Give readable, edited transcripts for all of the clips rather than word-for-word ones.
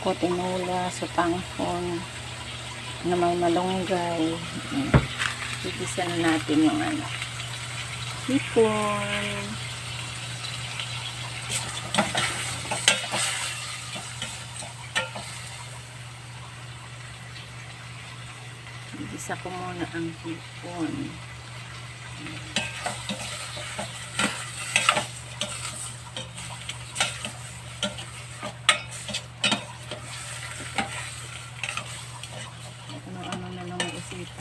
ko tinola sa panghon na may malunggay. Igisa na natin yung hipon. Igisa ko muna ang hipon.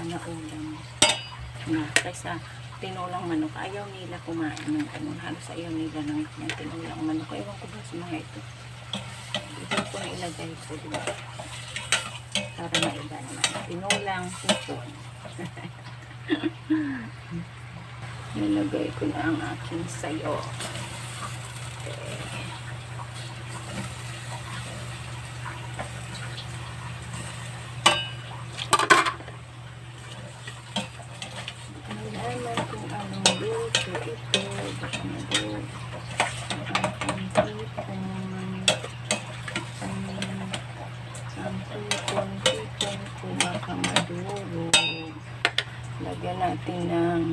Na ulam na kaysa tinulang manok. Ayaw nila kumain ng halos ayaw nila ng tinulang manok. Ewan ko ba sa mga ito, ito ko na ilagay ko diba para maiba naman tinulang hipon. Nilagay ko na ang aking sayo. Okay. Lagyan natin ng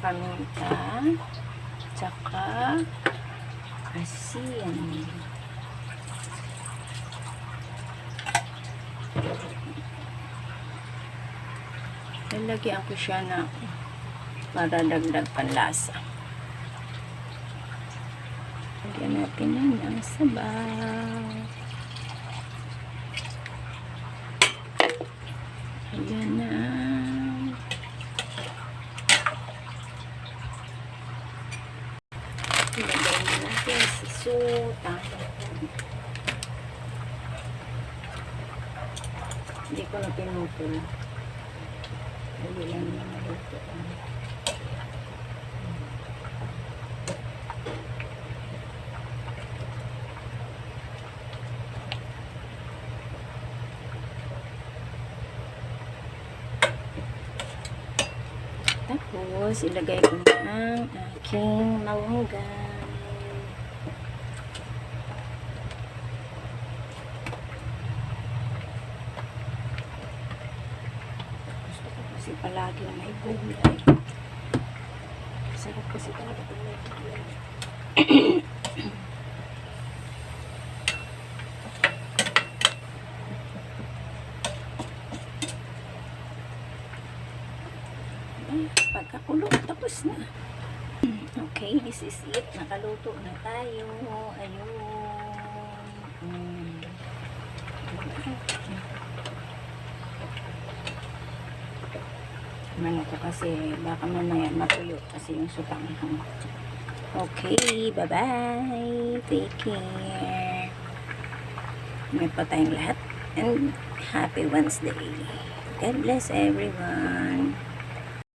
paminta tsaka asin. Lalagyan ko siya na para dagdag panlasa. Lagyan natin ng sabaw. Ayan na. Ilagay na natin si suta. Hindi ko na pinupul. Lagi lang na maluto. Tapos, ilagay ko na ang aking malunggay. Gusto ko kasi palagi na may gulay. Sarap kasi talaga may gulay. Pagkakulo, tapos na. Okay, this is it. Nakaluto na tayo. Ayun. Mano ko kasi baka mamaya matuyo kasi yung sutanghon. Okay, bye-bye. Take care. May pa tayong lahat. And happy Wednesday. God bless everyone.